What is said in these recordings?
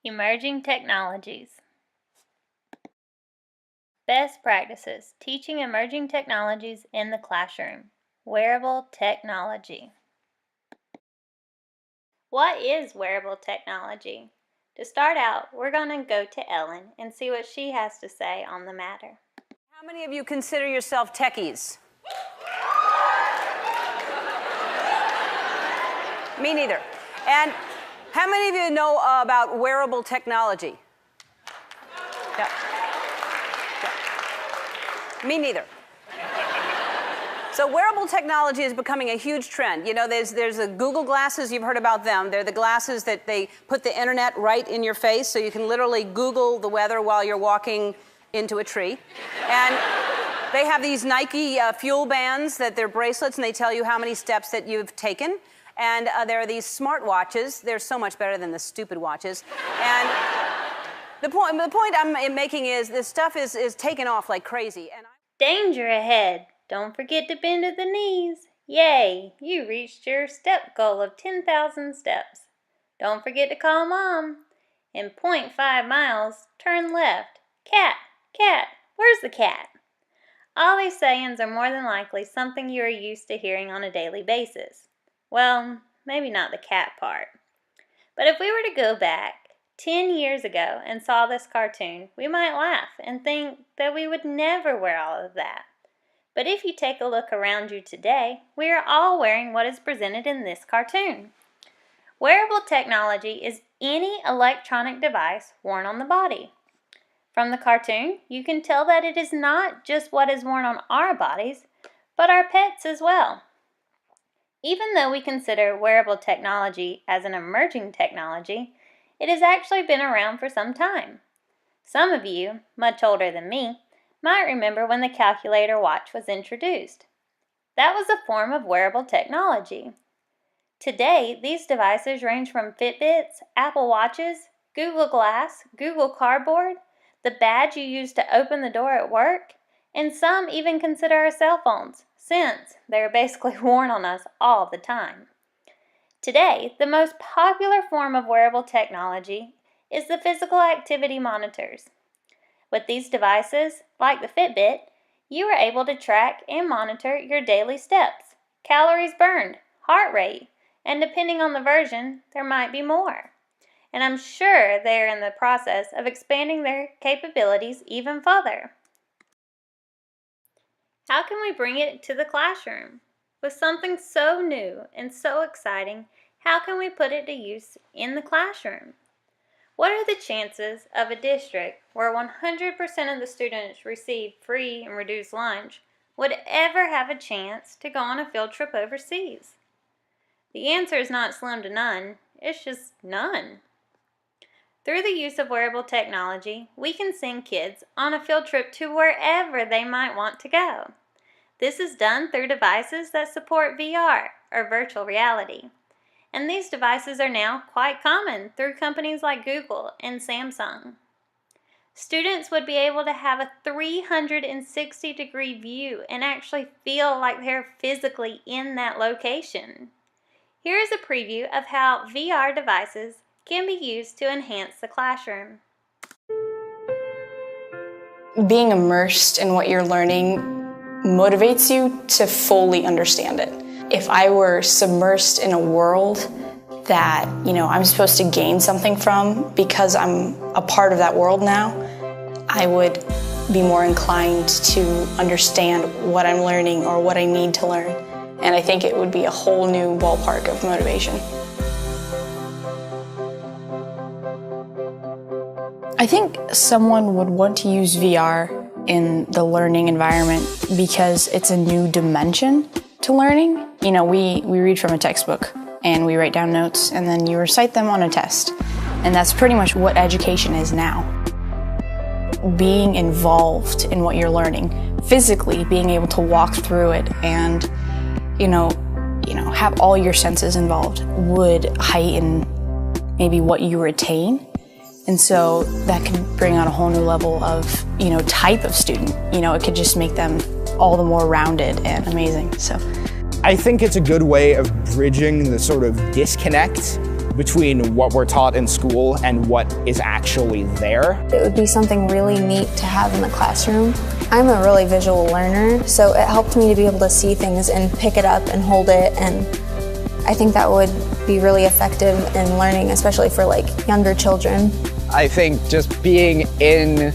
Emerging technologies. Best practices. Teaching emerging technologies in the classroom. Wearable technology. What is wearable technology? To start out, we're going to go to Ellen and see what she has to say on the matter. How many of you consider yourself techies? Me neither. And how many of you know about wearable technology? Yeah. Me neither. So wearable technology is becoming a huge trend. You know, there's the Google glasses, you've heard about them. They're the glasses that they put the internet right in your face, so you can literally Google the weather while you're walking into a tree. And they have these Nike fuel bands that they're bracelets, and they tell you how many steps that you've taken. And there are these smart watches. They're so much better than the stupid watches. And the point I'm making is this stuff is taken off like crazy. And Danger ahead. Don't forget to bend at the knees. Yay, you reached your step goal of 10,000 steps. Don't forget to call Mom. In 0.5 miles, turn left. Cat, cat, where's the cat? All these sayings are more than likely something you are used to hearing on a daily basis. Well, maybe not the cat part. But if we were to go back 10 years ago and saw this cartoon, we might laugh and think that we would never wear all of that. But if you take a look around you today, we are all wearing what is presented in this cartoon. Wearable technology is any electronic device worn on the body. From the cartoon, you can tell that it is not just what is worn on our bodies, but our pets as well. Even though we consider wearable technology as an emerging technology, it has actually been around for some time. Some of you, much older than me, might remember when the calculator watch was introduced. That was a form of wearable technology. Today, these devices range from Fitbits, Apple Watches, Google Glass, Google Cardboard, the badge you use to open the door at work, and some even consider our cell phones, since they are basically worn on us all the time. Today, the most popular form of wearable technology is the physical activity monitors. With these devices, like the Fitbit, you are able to track and monitor your daily steps, calories burned, heart rate, and depending on the version, there might be more. And I'm sure they are in the process of expanding their capabilities even further. How can we bring it to the classroom? With something so new and so exciting, how can we put it to use in the classroom? What are the chances of a district where 100% of the students receive free and reduced lunch would ever have a chance to go on a field trip overseas? The answer is not slim to none, it's just none. Through the use of wearable technology, we can send kids on a field trip to wherever they might want to go. This is done through devices that support VR, or virtual reality. And these devices are now quite common through companies like Google and Samsung. Students would be able to have a 360-degree view and actually feel like they're physically in that location. Here is a preview of how VR devices can be used to enhance the classroom. Being immersed in what you're learning motivates you to fully understand it. If I were submersed in a world that, I'm supposed to gain something from because I'm a part of that world now, I would be more inclined to understand what I'm learning or what I need to learn. And I think it would be a whole new ballpark of motivation. I think someone would want to use VR in the learning environment because it's a new dimension to learning. We read from a textbook and we write down notes and then you recite them on a test. And that's pretty much what education is now. Being involved in what you're learning, physically being able to walk through it and, have all your senses involved would heighten maybe what you retain. And so that could bring on a whole new level of, type of student. It could just make them all the more rounded and amazing. So I think it's a good way of bridging the sort of disconnect between what we're taught in school and what is actually there. It would be something really neat to have in the classroom. I'm a really visual learner, so it helped me to be able to see things and pick it up and hold it, and I think that would be really effective in learning, especially for like younger children. I think just being in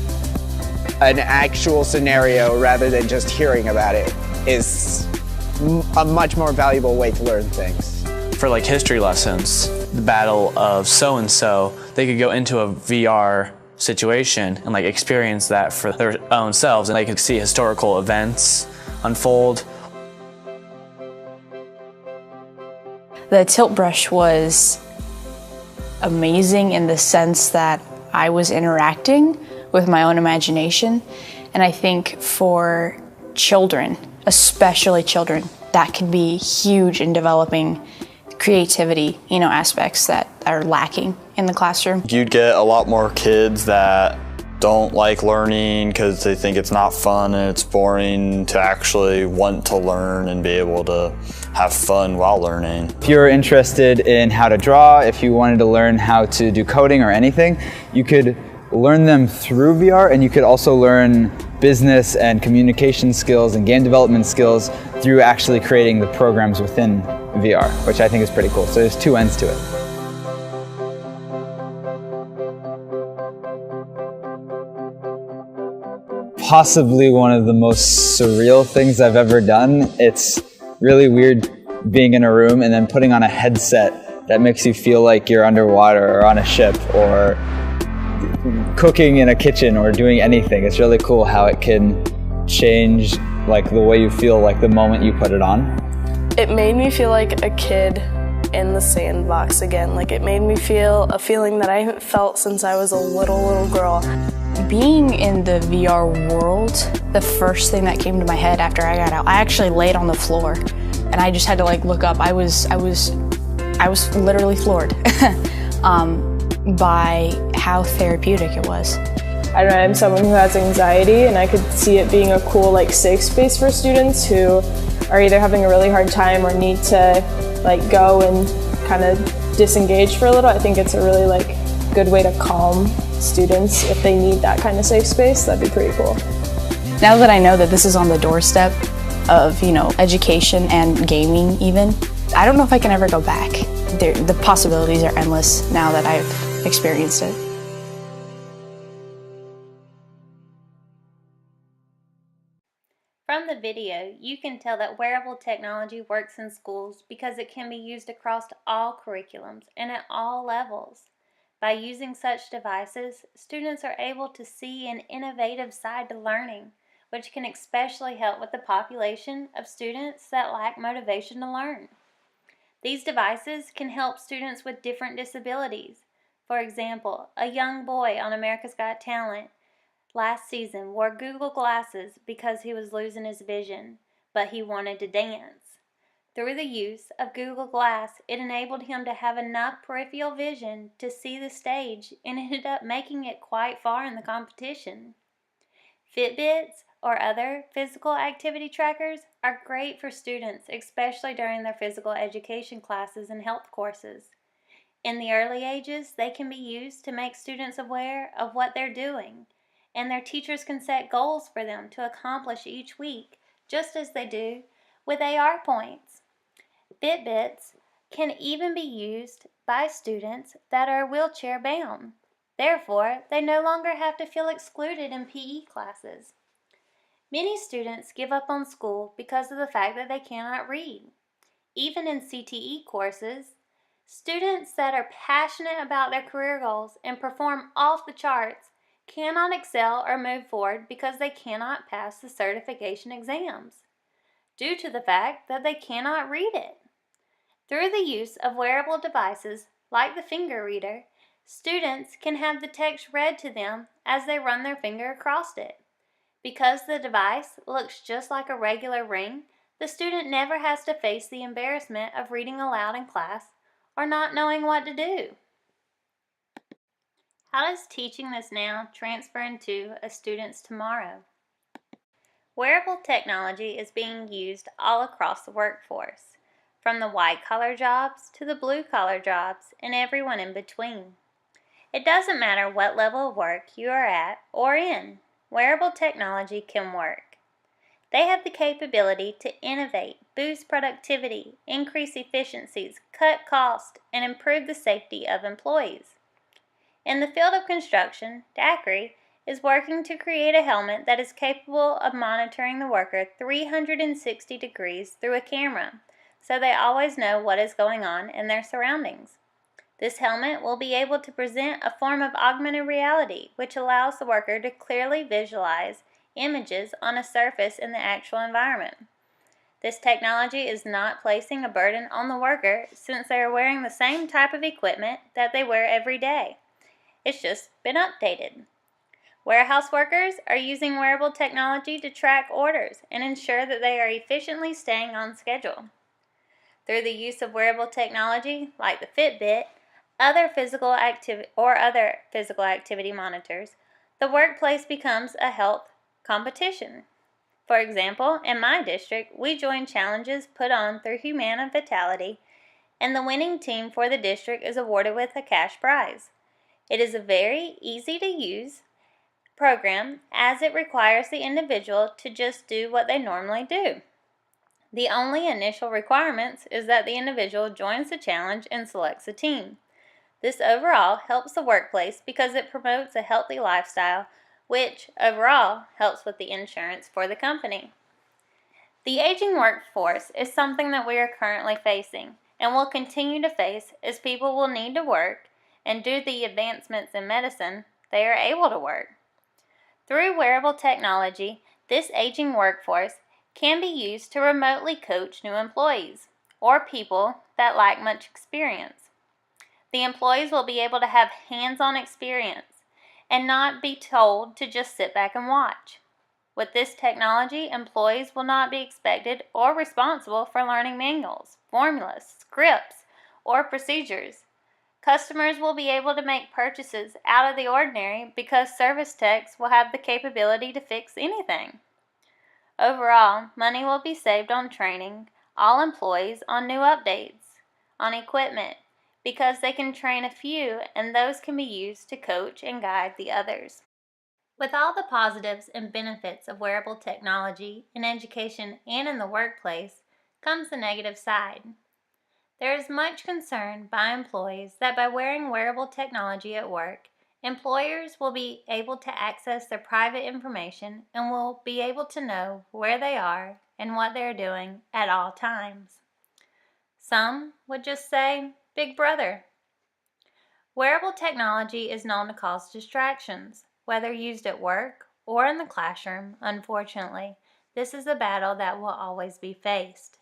an actual scenario rather than just hearing about it is a much more valuable way to learn things. For like history lessons, the battle of so-and-so, they could go into a VR situation and like experience that for their own selves, and they could see historical events unfold. The tilt brush was amazing in the sense that I was interacting with my own imagination, and I think for children, especially children, that can be huge in developing creativity, aspects that are lacking in the classroom. You'd get a lot more kids that don't like learning because they think it's not fun and it's boring, to actually want to learn and be able to have fun while learning. If you're interested in how to draw, if you wanted to learn how to do coding or anything, you could learn them through VR, and you could also learn business and communication skills and game development skills through actually creating the programs within VR, which I think is pretty cool. So there's two ends to it. Possibly one of the most surreal things I've ever done. It's really weird being in a room and then putting on a headset that makes you feel like you're underwater or on a ship or cooking in a kitchen or doing anything. It's really cool how it can change like the way you feel like the moment you put it on. It made me feel like a kid in the sandbox again. Like, it made me feel a feeling that I haven't felt since I was a little girl. Being in the VR world, the first thing that came to my head after I got out, I actually laid on the floor and I just had to like look up. I was literally floored by how therapeutic it was. I don't know, I'm someone who has anxiety, and I could see it being a cool, like, safe space for students who are either having a really hard time or need to like go and kind of disengage for a little. I think it's a really like good way to calm students if they need that kind of safe space. That'd be pretty cool. Now that I know that this is on the doorstep of, education and gaming even, I don't know if I can ever go back. The possibilities are endless now that I've experienced it. From the video, you can tell that wearable technology works in schools because it can be used across all curriculums and at all levels. By using such devices, students are able to see an innovative side to learning, which can especially help with the population of students that lack motivation to learn. These devices can help students with different disabilities. For example, a young boy on America's Got Talent last season wore Google glasses because he was losing his vision, but he wanted to dance. Through the use of Google Glass, it enabled him to have enough peripheral vision to see the stage and ended up making it quite far in the competition. Fitbits or other physical activity trackers are great for students, especially during their physical education classes and health courses. In the early ages, they can be used to make students aware of what they're doing, and their teachers can set goals for them to accomplish each week, just as they do with AR points. Fitbits can even be used by students that are wheelchair bound. Therefore, they no longer have to feel excluded in PE classes. Many students give up on school because of the fact that they cannot read. Even in CTE courses, students that are passionate about their career goals and perform off the charts cannot excel or move forward because they cannot pass the certification exams, due to the fact that they cannot read it. Through the use of wearable devices like the finger reader, students can have the text read to them as they run their finger across it. Because the device looks just like a regular ring, the student never has to face the embarrassment of reading aloud in class or not knowing what to do. How does teaching this now transfer into a student's tomorrow? Wearable technology is being used all across the workforce. from the white-collar jobs to the blue-collar jobs and everyone in between. It doesn't matter what level of work you are at or in, wearable technology can work. They have the capability to innovate, boost productivity, increase efficiencies, cut costs, and improve the safety of employees. In the field of construction, Jaclyn is working to create a helmet that is capable of monitoring the worker 360 degrees through a camera, so they always know what is going on in their surroundings. This helmet will be able to present a form of augmented reality, which allows the worker to clearly visualize images on a surface in the actual environment. This technology is not placing a burden on the worker since they are wearing the same type of equipment that they wear every day. It's just been updated. Warehouse workers are using wearable technology to track orders and ensure that they are efficiently staying on schedule. Through the use of wearable technology like the Fitbit, other physical activity monitors, the workplace becomes a health competition. For example, in my district, we join challenges put on through Humana Vitality, and the winning team for the district is awarded with a cash prize. It is a very easy to use program as it requires the individual to just do what they normally do. The only initial requirements is that the individual joins the challenge and selects a team. This overall helps the workplace because it promotes a healthy lifestyle, which overall helps with the insurance for the company. The aging workforce is something that we are currently facing and will continue to face as people will need to work, and due to the advancements in medicine, they are able to work. Through wearable technology, this aging workforce can be used to remotely coach new employees or people that lack much experience. The employees will be able to have hands-on experience and not be told to just sit back and watch. With this technology, employees will not be expected or responsible for learning manuals, formulas, scripts, or procedures. Customers will be able to make purchases out of the ordinary because service techs will have the capability to fix anything. Overall, money will be saved on training all employees on new updates, on equipment, because they can train a few and those can be used to coach and guide the others. With all the positives and benefits of wearable technology in education and in the workplace comes the negative side. There is much concern by employees that by wearing wearable technology at work, employers will be able to access their private information and will be able to know where they are and what they are doing at all times. Some would just say, Big Brother. Wearable technology is known to cause distractions, whether used at work or in the classroom. Unfortunately, this is a battle that will always be faced.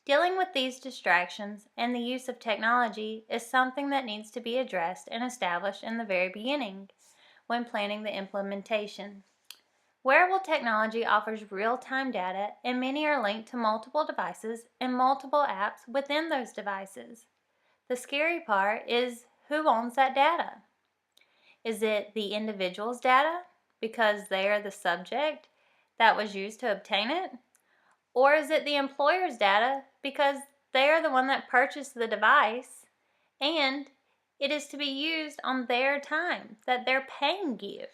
Dealing with these distractions and the use of technology is something that needs to be addressed and established in the very beginning when planning the implementation. Wearable technology offers real-time data, and many are linked to multiple devices and multiple apps within those devices. The scary part is who owns that data. Is it the individual's data because they are the subject that was used to obtain it? Or is it the employer's data because they are the one that purchased the device and it is to be used on their time that they're paying you?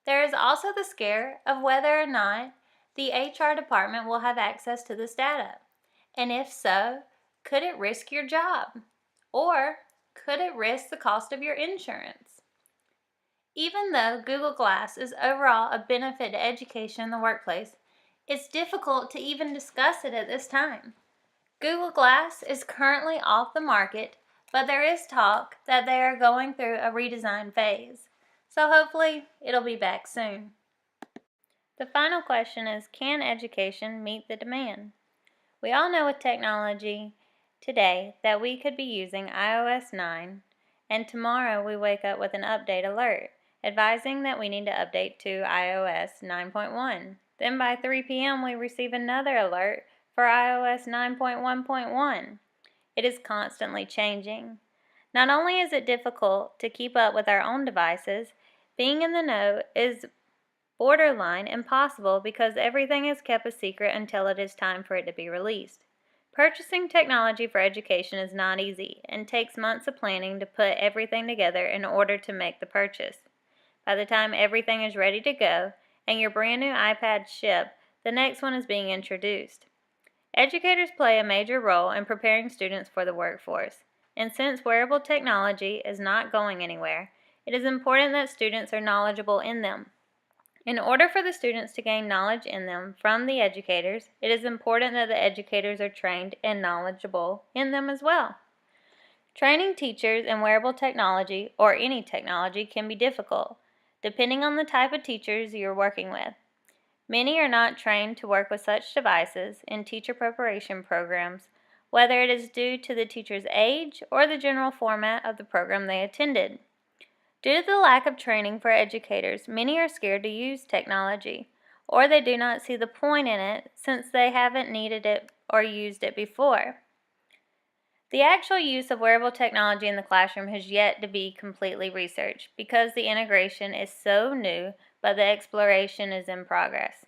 There is also the scare of whether or not the HR department will have access to this data. And if so, could it risk your job? Or could it risk the cost of your insurance? Even though Google Glass is overall a benefit to education in the workplace, it's difficult to even discuss it at this time. Google Glass is currently off the market, but there is talk that they are going through a redesign phase. So hopefully it'll be back soon. The final question is, can education meet the demand? We all know with technology today that we could be using iOS 9, and tomorrow we wake up with an update alert advising that we need to update to iOS 9.1. Then by 3 p.m. we receive another alert for iOS 9.1.1. It is constantly changing. Not only is it difficult to keep up with our own devices, being in the know is borderline impossible because everything is kept a secret until it is time for it to be released. Purchasing technology for education is not easy and takes months of planning to put everything together in order to make the purchase. By the time everything is ready to go and your brand new iPads ship, the next one is being introduced. Educators play a major role in preparing students for the workforce, and since wearable technology is not going anywhere, it is important that students are knowledgeable in them. In order for the students to gain knowledge in them from the educators, it is important that the educators are trained and knowledgeable in them as well. Training teachers in wearable technology, or any technology, can be difficult, depending on the type of teachers you are working with. Many are not trained to work with such devices in teacher preparation programs, whether it is due to the teacher's age or the general format of the program they attended. Due to the lack of training for educators, many are scared to use technology, or they do not see the point in it since they haven't needed it or used it before. The actual use of wearable technology in the classroom has yet to be completely researched because the integration is so new, but the exploration is in progress.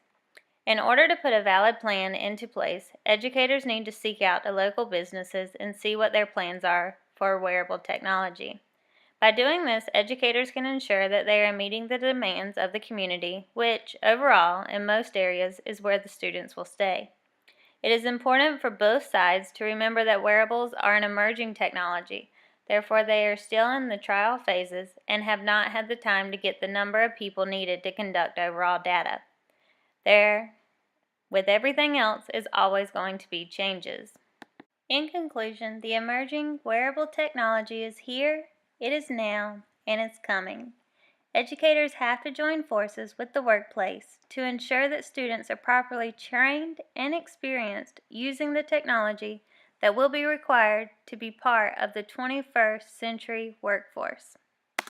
In order to put a valid plan into place, educators need to seek out the local businesses and see what their plans are for wearable technology. By doing this, educators can ensure that they are meeting the demands of the community, which, overall, in most areas, is where the students will stay. It is important for both sides to remember that wearables are an emerging technology. Therefore, they are still in the trial phases and have not had the time to get the number of people needed to conduct overall data. There, with everything else, is always going to be changes. In conclusion, the emerging wearable technology is here, it is now, and it's coming. Educators have to join forces with the workplace to ensure that students are properly trained and experienced using the technology that will be required to be part of the 21st century workforce.